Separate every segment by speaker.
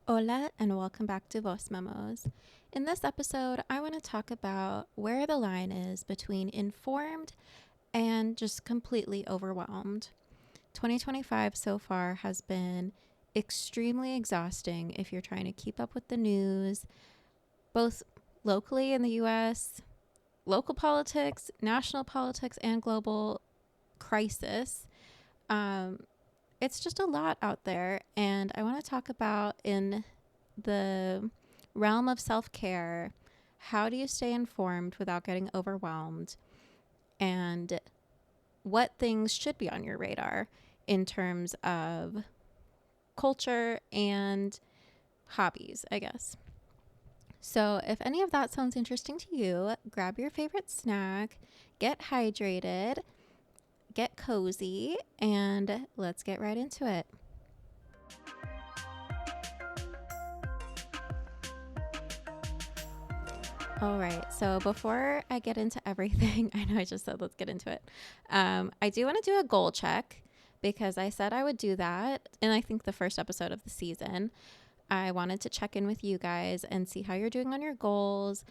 Speaker 1: Hola and welcome back to Voice Memos. In this episode, I want to talk about where the line is between informed and just completely overwhelmed. 2025 so far has been extremely exhausting if you're trying to keep up with the news, both locally in the US, local politics, national politics, and global crisis. It's just a lot out there, and I want to talk about in the realm of self-care, how do you stay informed without getting overwhelmed, and what things should be on your radar in terms of culture and hobbies, I guess. So if any of that sounds interesting to you, grab your favorite snack, get hydrated, get cozy, and let's get right into it. All right. So before I get into everything, I know I just said let's get into it. I do want to do a goal check because I said I would do that. And I think the first episode of the season, I wanted to check in with you guys and see how you're doing on your goals.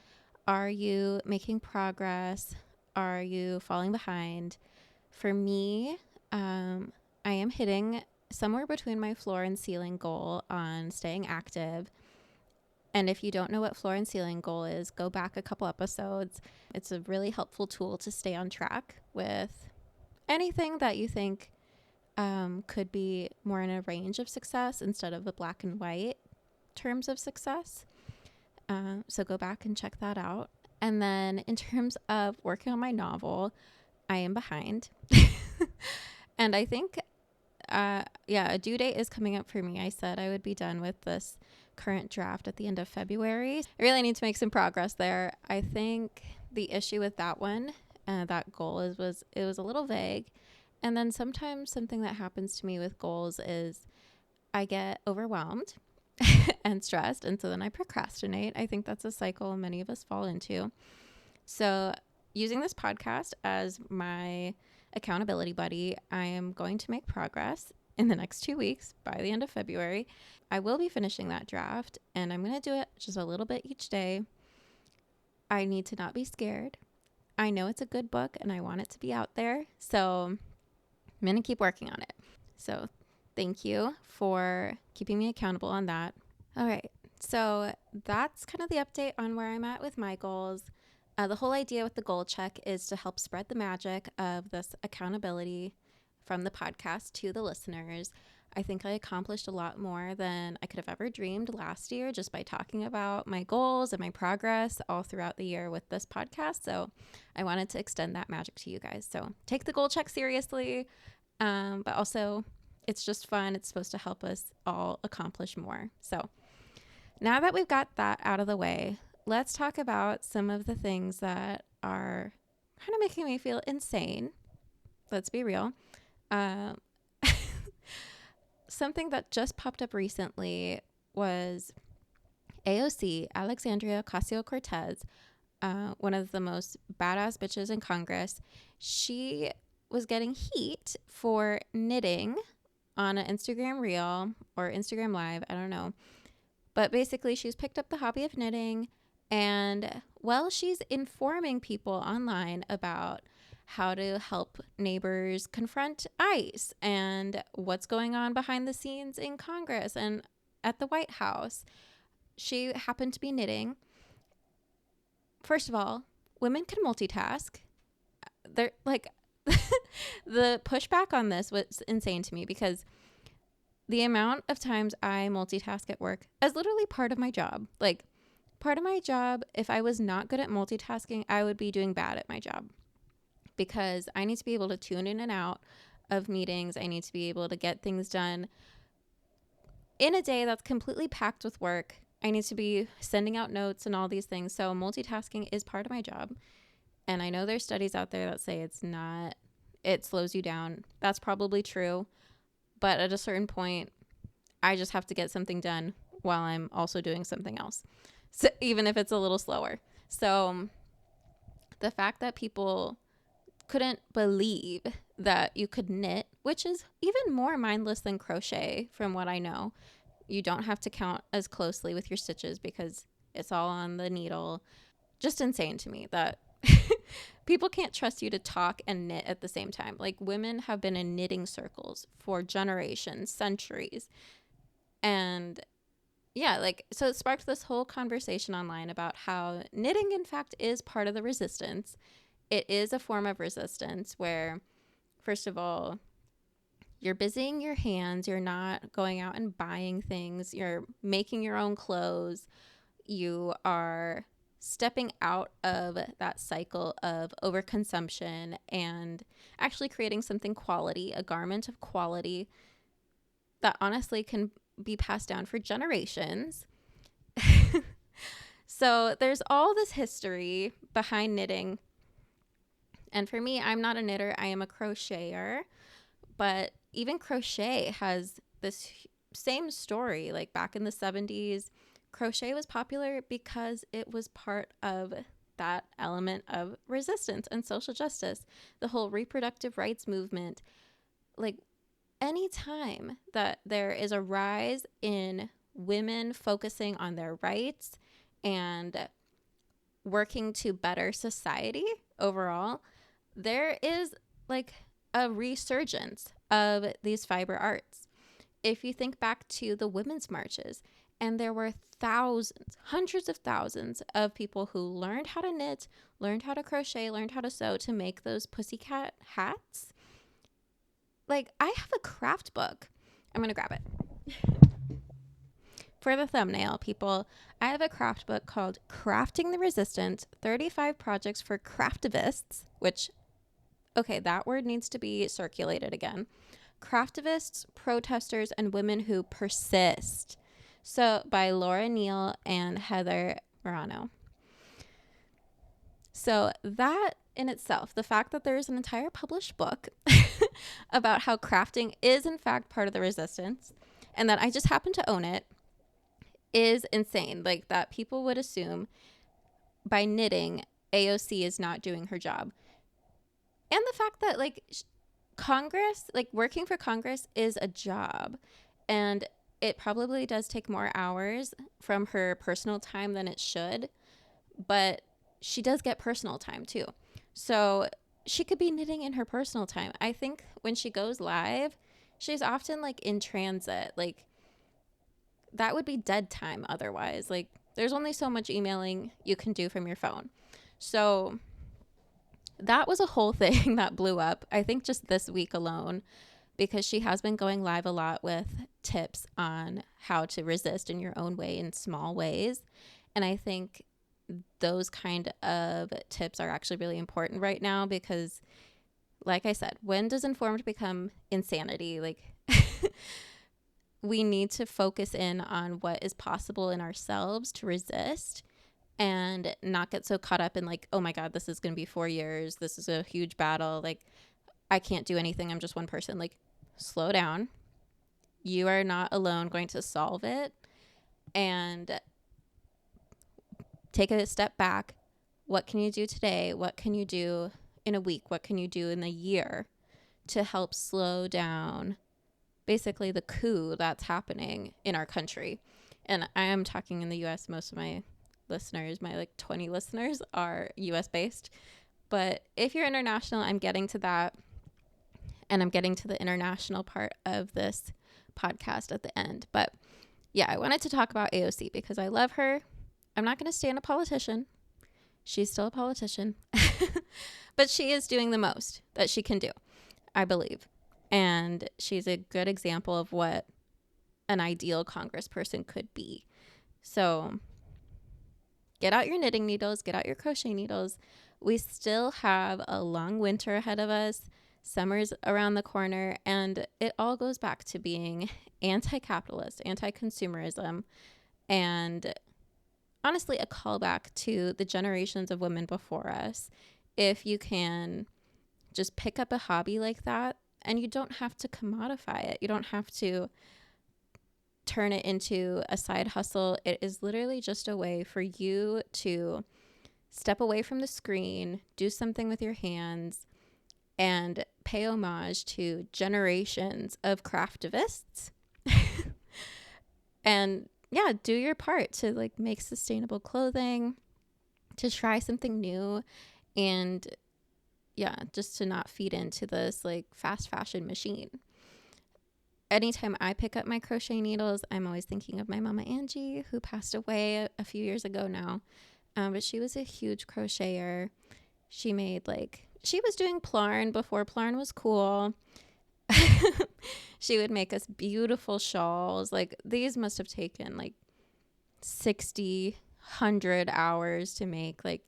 Speaker 1: Are you making progress? Are you falling behind? For me, I am hitting somewhere between my floor and ceiling goal on staying active. And if you don't know what floor and ceiling goal is, go back a couple episodes. It's a really helpful tool to stay on track with anything that you think could be more in a range of success instead of the black and white terms of success. So go back and check that out. And then in terms of working on my novel, I am behind. And I think, a due date is coming up for me. I said I would be done with this current draft at the end of February. I really need to make some progress there. I think the issue with that one, that goal was it was a little vague. And then sometimes something that happens to me with goals is I get overwhelmed and stressed, and so then I procrastinate. I think that's a cycle many of us fall into. So using this podcast as my accountability buddy, I am going to make progress in the next 2 weeks by the end of February. I will be finishing that draft, and I'm going to do it just a little bit each day. I need to not be scared. I know it's a good book and I want it to be out there. So I'm going to keep working on it. So thank you for keeping me accountable on that. All right. So that's kind of the update on where I'm at with my goals. The whole idea with the goal check is to help spread the magic of this accountability from the podcast to the listeners. I think I accomplished a lot more than I could have ever dreamed last year just by talking about my goals and my progress all throughout the year with this podcast. So I wanted to extend that magic to you guys. So take the goal check seriously, but also it's just fun. It's supposed to help us all accomplish more. So now that we've got that out of the way, let's talk about some of the things that are kind of making me feel insane. Let's be real. Something that just popped up recently was AOC, Alexandria Ocasio-Cortez, one of the most badass bitches in Congress. She was getting heat for knitting on an Instagram reel or Instagram live. I don't know. But basically, she's picked up the hobby of knitting, and she's informing people online about how to help neighbors confront ICE and what's going on behind the scenes in Congress and at the White House. She happened to be knitting. First of all, women can multitask. They're like, the pushback on this was insane to me because the amount of times I multitask at work as literally part of my job. Like, part of my job, if I was not good at multitasking, I would be doing bad at my job because I need to be able to tune in and out of meetings. I need to be able to get things done in a day that's completely packed with work. I need to be sending out notes and all these things. So multitasking is part of my job. And I know there's studies out there that say it's not, it slows you down. That's probably true. But at a certain point, I just have to get something done while I'm also doing something else. So even if it's a little slower. So the fact that people couldn't believe that you could knit, which is even more mindless than crochet from what I know. You don't have to count as closely with your stitches because it's all on the needle. Just insane to me that people can't trust you to talk and knit at the same time. Like, women have been in knitting circles for generations, centuries. And yeah, like, so it sparked this whole conversation online about how knitting, in fact, is part of the resistance. It is a form of resistance where, first of all, you're busying your hands. You're not going out and buying things. You're making your own clothes. You are stepping out of that cycle of overconsumption and actually creating something quality, a garment of quality that honestly can be passed down for generations. So there's all this history behind knitting. And for me, I'm not a knitter, I am a crocheter. But even crochet has this same story. Like, back in the 70s, crochet was popular because it was part of that element of resistance and social justice, the whole reproductive rights movement. Like, any time that there is a rise in women focusing on their rights and working to better society overall, there is like a resurgence of these fiber arts. If you think back to the women's marches, and there were thousands, hundreds of thousands of people who learned how to knit, learned how to crochet, learned how to sew to make those pussycat hats. Like, I have a craft book. I'm going to grab it. For the thumbnail, people, I have a craft book called Crafting the Resistant, 35 Projects for Craftivists, which, okay, that word needs to be circulated again. Craftivists, protesters, and women who persist. So, by Laura Neal and Heather Morano. So that in itself, the fact that there's an entire published book about how crafting is in fact part of the resistance, and that I just happen to own it, is insane. Like, that people would assume by knitting, AOC is not doing her job. And the fact that, like, Congress, like, working for Congress is a job, and it probably does take more hours from her personal time than it should, but she does get personal time too. So she could be knitting in her personal time. I think when she goes live, she's often like in transit. Like, that would be dead time otherwise. Like, there's only so much emailing you can do from your phone. So that was a whole thing that blew up, I think, just this week alone, because she has been going live a lot with tips on how to resist in your own way in small ways. And I think those kind of tips are actually really important right now because, like I said, when does informed become insanity? Like, we need to focus in on what is possible in ourselves to resist and not get so caught up in like, oh my God, this is going to be 4 years. This is a huge battle. Like, I can't do anything. I'm just one person. Like, slow down. You are not alone going to solve it. And take a step back. What can you do today? What can you do in a week? What can you do in a year to help slow down basically the coup that's happening in our country? And I am talking in the US. Most of my listeners, my like 20 listeners, are US based. But if you're international, I'm getting to that. And I'm getting to the international part of this podcast at the end. But yeah, I wanted to talk about AOC because I love her. I'm not going to stand a politician. She's still a politician. But she is doing the most that she can do, I believe. And she's a good example of what an ideal congressperson could be. So get out your knitting needles, get out your crochet needles. We still have a long winter ahead of us. Summer's around the corner. And it all goes back to being anti-capitalist, anti-consumerism, and honestly a callback to the generations of women before us. If you can just pick up a hobby like that, and you don't have to commodify it, you don't have to turn it into a side hustle. It is literally just a way for you to step away from the screen, do something with your hands, and pay homage to generations of craftivists And yeah, do your part to like make sustainable clothing, to try something new, and yeah, just to not feed into this like fast fashion machine. Anytime I pick up my crochet needles, I'm always thinking of my mama Angie, who passed away a few years ago now. But she was a huge crocheter. She was doing plarn before plarn was cool. She would make us beautiful shawls. Like, these must have taken like 60, 100 hours to make. Like,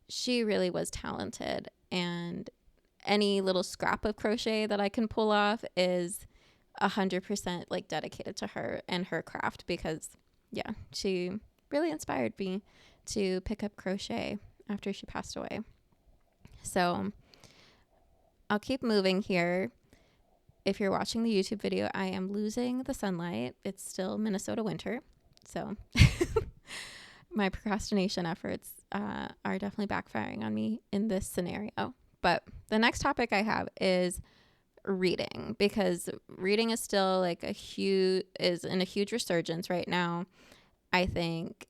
Speaker 1: she really was talented. And any little scrap of crochet that I can pull off is 100% like dedicated to her and her craft, because yeah, she really inspired me to pick up crochet after she passed away. So I'll keep moving here. If you're watching the YouTube video, I am losing the sunlight. It's still Minnesota winter. So my procrastination efforts are definitely backfiring on me in this scenario. But the next topic I have is reading, because reading is still like is in a huge resurgence right now. I think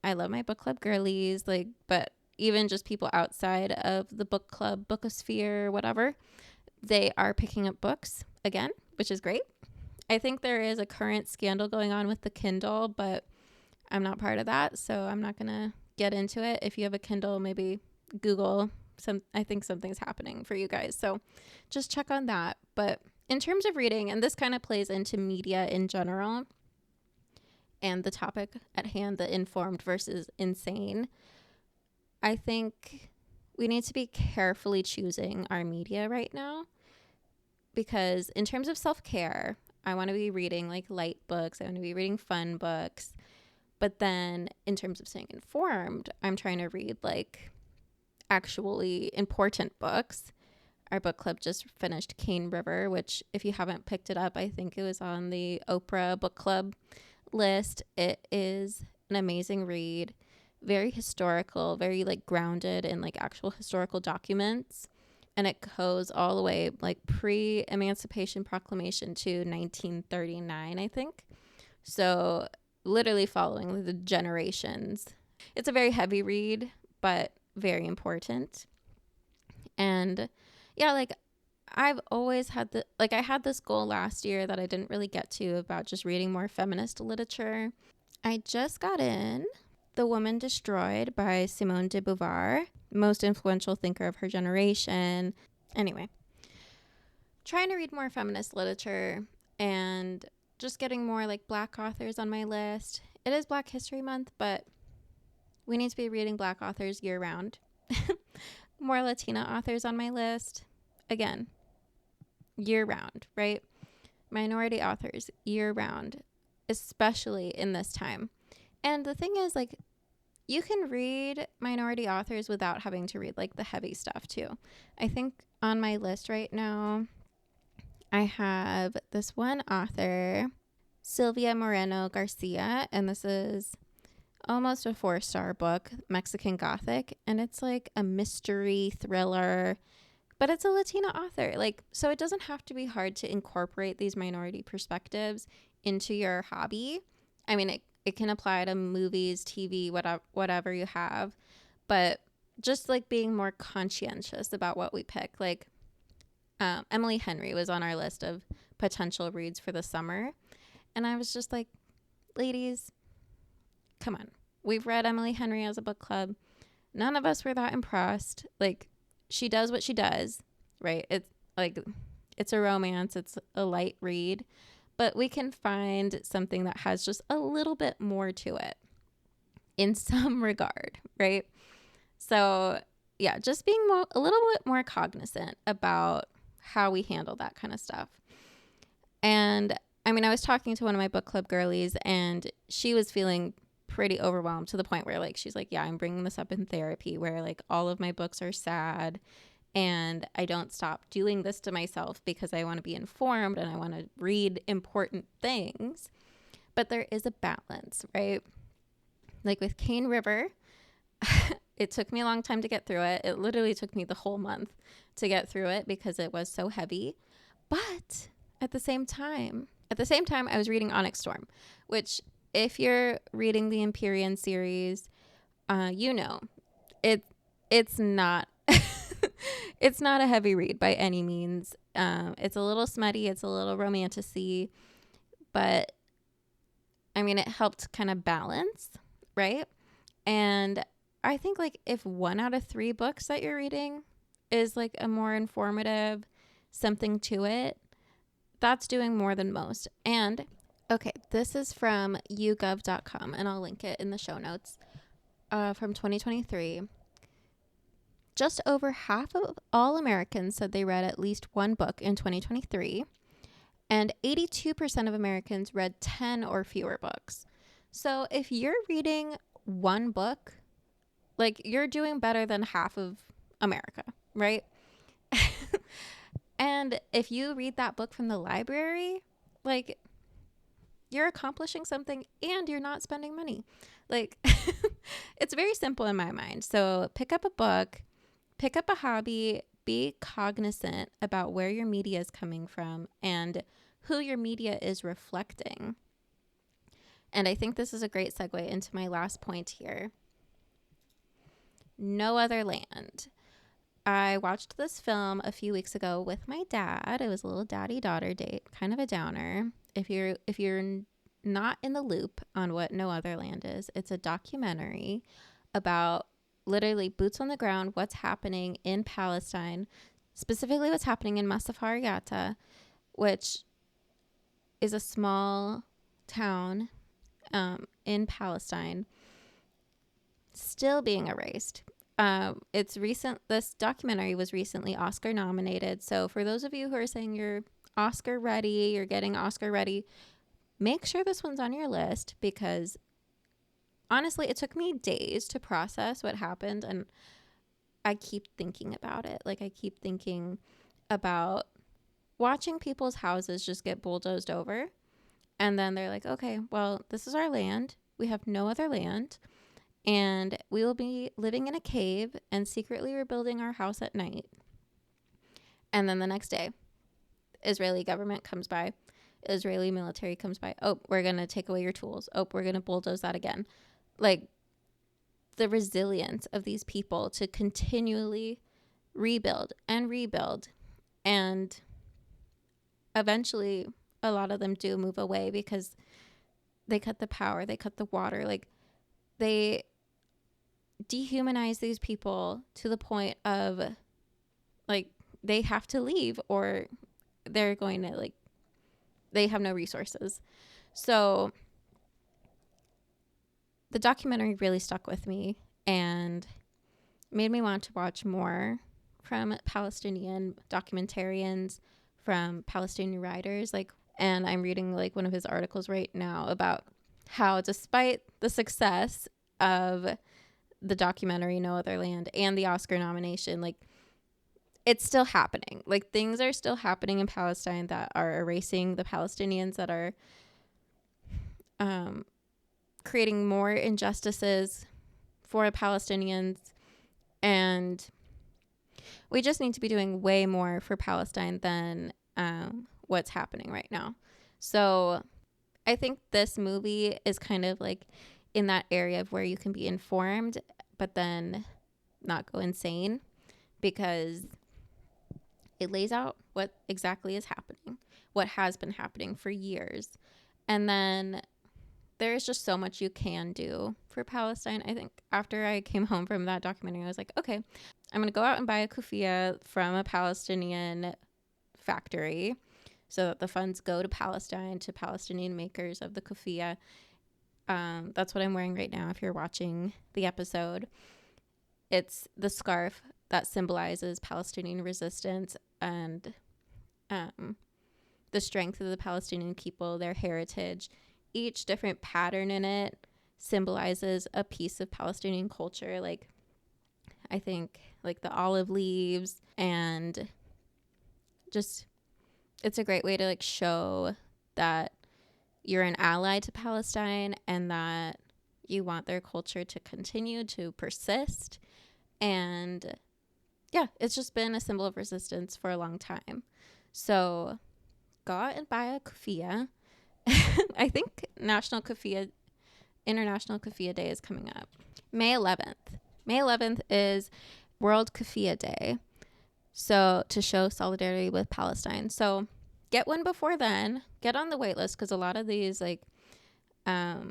Speaker 1: I love my book club girlies, like, but even just people outside of the book club, bookosphere, whatever, they are picking up books again, which is great. I think there is a current scandal going on with the Kindle, but I'm not part of that, so I'm not gonna get into it. If you have a Kindle, maybe Google I think something's happening for you guys, so just check on that. But in terms of reading, and this kind of plays into media in general and the topic at hand, the informed versus insane, I think we need to be carefully choosing our media right now, because in terms of self-care, I want to be reading like light books, I want to be reading fun books, but then in terms of staying informed, I'm trying to read like actually important books. Our book club just finished Cane River, which if you haven't picked it up, I think it was on the Oprah book club list. It is an amazing read, very historical, very like grounded in like actual historical documents, and it goes all the way like pre-Emancipation Proclamation to 1939, I think. So literally following the generations. It's a very heavy read, but very important. And yeah, like I've always had I had this goal last year that I didn't really get to, about just reading more feminist literature. I just got in The Woman Destroyed by Simone de Beauvoir, most influential thinker of her generation. Anyway, trying to read more feminist literature and just getting more like Black authors on my list. It is Black History Month, but we need to be reading Black authors year round. More Latina authors on my list. Again, year round, right? Minority authors year round, especially in this time. And the thing is, like, you can read minority authors without having to read like the heavy stuff too. I think on my list right now, I have this one author, Silvia Moreno Garcia, and this is almost a 4-star book, Mexican Gothic, and it's like a mystery thriller, but it's a Latina author. Like, so it doesn't have to be hard to incorporate these minority perspectives into your hobby. I mean, it can apply to movies, TV, whatever you have, but just like being more conscientious about what we pick. Like, Emily Henry was on our list of potential reads for the summer, and I was just like, ladies, come on. We've read Emily Henry as a book club. None of us were that impressed. Like, she does what she does, right? It's like, it's a romance. It's a light read, but we can find something that has just a little bit more to it in some regard, right? So yeah, just being a little bit more cognizant about how we handle that kind of stuff. And I mean, I was talking to one of my book club girlies, and she was feeling pretty overwhelmed, to the point where like she's like, yeah, I'm bringing this up in therapy, where like all of my books are sad, and I don't stop doing this to myself because I want to be informed and I want to read important things. But there is a balance, right? Like with Cane River, it took me a long time to get through it. It literally took me the whole month to get through it because it was so heavy. But at the same time, I was reading Onyx Storm, which if you're reading the Empyrean series, you know, it it's not it's not a heavy read by any means. It's a little smutty, it's a little romantic-y, but I mean, it helped kind of balance, right? And I think like if 1 out of 3 books that you're reading is like a more informative something to it, that's doing more than most. And okay, this is from yougov.com, and I'll link it in the show notes, from 2023. Just over half of all Americans said they read at least one book in 2023, and 82% of Americans read 10 or fewer books. So if you're reading one book, like, you're doing better than half of America, right? And if you read that book from the library, like, you're accomplishing something and you're not spending money. Like, it's very simple in my mind. So pick up a book, pick up a hobby, be cognizant about where your media is coming from and who your media is reflecting. And I think this is a great segue into my last point here. No Other Land. I watched this film a few weeks ago with my dad. It was a little daddy-daughter date, kind of a downer. If you're not in the loop on what No Other Land is, it's a documentary about literally boots on the ground, what's happening in Palestine, specifically what's happening in Masafar Yatta, which is a small town in Palestine, still being erased. This documentary was recently Oscar nominated. So for those of you who are saying you're Oscar ready, you're getting Oscar ready, make sure this one's on your list, because honestly, it took me days to process what happened, and I keep thinking about it. Like, I keep thinking about watching people's houses just get bulldozed over, and then they're like, okay, well, this is our land. We have no other land, and we will be living in a cave and secretly rebuilding our house at night. And then the next day, Israeli government comes by, Israeli military comes by. Oh, we're going to take away your tools. Oh, we're going to bulldoze that again. Like, the resilience of these people to continually rebuild and rebuild. And eventually, a lot of them do move away because they cut the power, they cut the water. Like, they dehumanize these people to the point of, like, they have to leave or they're going to, like, they have no resources. So the documentary really stuck with me and made me want to watch more from Palestinian documentarians, from Palestinian writers. Like, and I'm reading like one of his articles right now about how, despite the success of the documentary No Other Land and the Oscar nomination, like, it's still happening. Like, things are still happening in Palestine that are erasing the Palestinians, that are creating more injustices for Palestinians. And we just need to be doing way more for Palestine than what's happening right now. So I think this movie is kind of like in that area of where you can be informed, but then not go insane, because it lays out what exactly is happening, what has been happening for years. And then there's just so much you can do for Palestine. I think after I came home from that documentary, I was like, okay, I'm going to go out and buy a kufiya from a Palestinian factory so that the funds go to Palestine, to Palestinian makers of the kufiya. That's what I'm wearing right now if you're watching the episode. It's the scarf that symbolizes Palestinian resistance and the strength of the Palestinian people, their heritage. Each different pattern in it symbolizes a piece of Palestinian culture. Like, I think like the olive leaves, and just, it's a great way to like show that you're an ally to Palestine and that you want their culture to continue to persist. And yeah, it's just been a symbol of resistance for a long time. So go out and buy a kufiya I think International Kafia Day is coming up. May 11th. May 11th is World Kafia Day. So to show solidarity with Palestine. So get one before then. Get on the wait list because a lot of these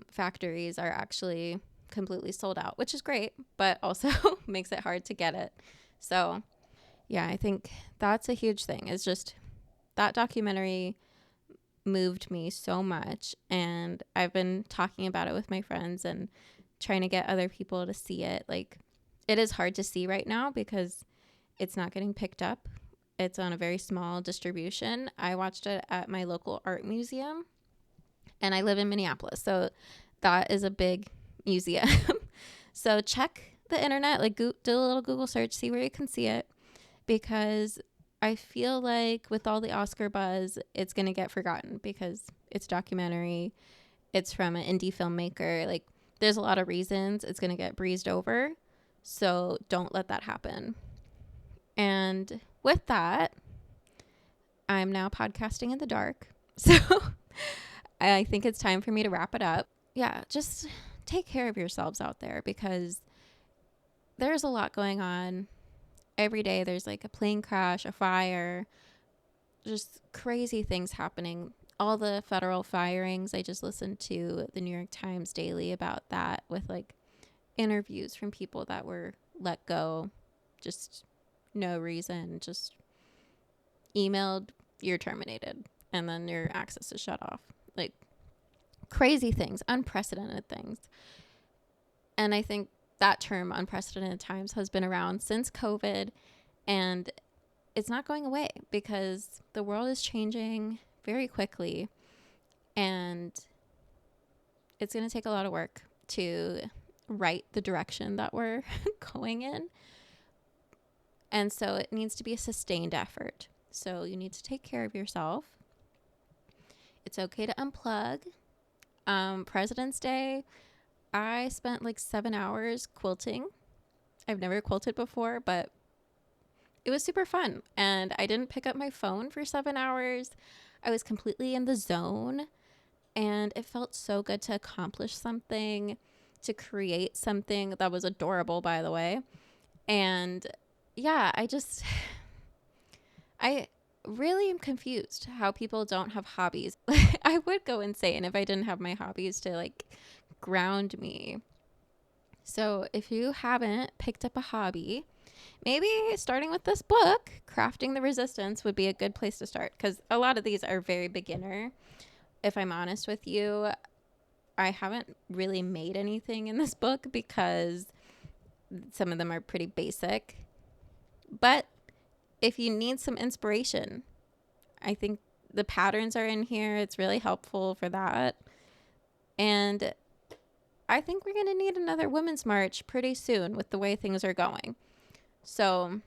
Speaker 1: factories are actually completely sold out, which is great, but also makes it hard to get it. So yeah, I think that's a huge thing. It's just that documentary moved me so much, and I've been talking about it with my friends and trying to get other people to see it. Like, it is hard to see right now because it's not getting picked up. It's on a very small distribution. I watched it at my local art museum, and I live in Minneapolis, so that is a big museum. So check the internet, like do a little Google search, see where you can see it, because I feel like with all the Oscar buzz, it's going to get forgotten because it's a documentary. It's from an indie filmmaker. Like, there's a lot of reasons it's going to get breezed over. So don't let that happen. And with that, I'm now podcasting in the dark. So I think it's time for me to wrap it up. Yeah, just take care of yourselves out there because there's a lot going on. Every day there's like a plane crash, a fire, just crazy things happening. All the federal firings, I just listened to the New York Times daily about that with like interviews from people that were let go, just no reason, just emailed, you're terminated, and then your access is shut off. Like crazy things, unprecedented things. And I think that term, unprecedented times, has been around since COVID, and it's not going away because the world is changing very quickly, and it's going to take a lot of work to right the direction that we're going in. And so it needs to be a sustained effort. So you need to take care of yourself. It's okay to unplug. President's Day, I spent like 7 hours quilting. I've never quilted before, but it was super fun. And I didn't pick up my phone for 7 hours. I was completely in the zone. And it felt so good to accomplish something, to create something that was adorable, by the way. And yeah, I really am confused how people don't have hobbies. I would go insane if I didn't have my hobbies to like ground me. So if you haven't picked up a hobby, maybe starting with this book, Crafting the Resistance, would be a good place to start because a lot of these are very beginner. If I'm honest with you, I haven't really made anything in this book because some of them are pretty basic. But if you need some inspiration, I think the patterns are in here. It's really helpful for that. And I think we're going to need another Women's March pretty soon with the way things are going. So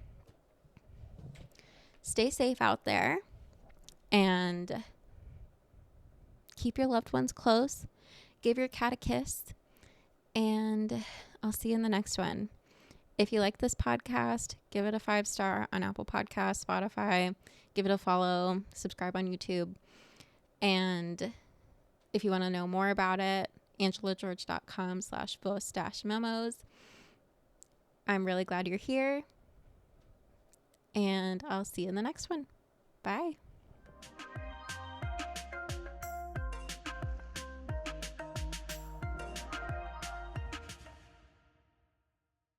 Speaker 1: stay safe out there and keep your loved ones close. Give your cat a kiss. And I'll see you in the next one. If you like this podcast, give it a 5-star on Apple Podcasts, Spotify. Give it a follow. Subscribe on YouTube. And if you want to know more about it, angelageorge.com/post-memos. I'm really glad you're here. And I'll see you in the next one. Bye.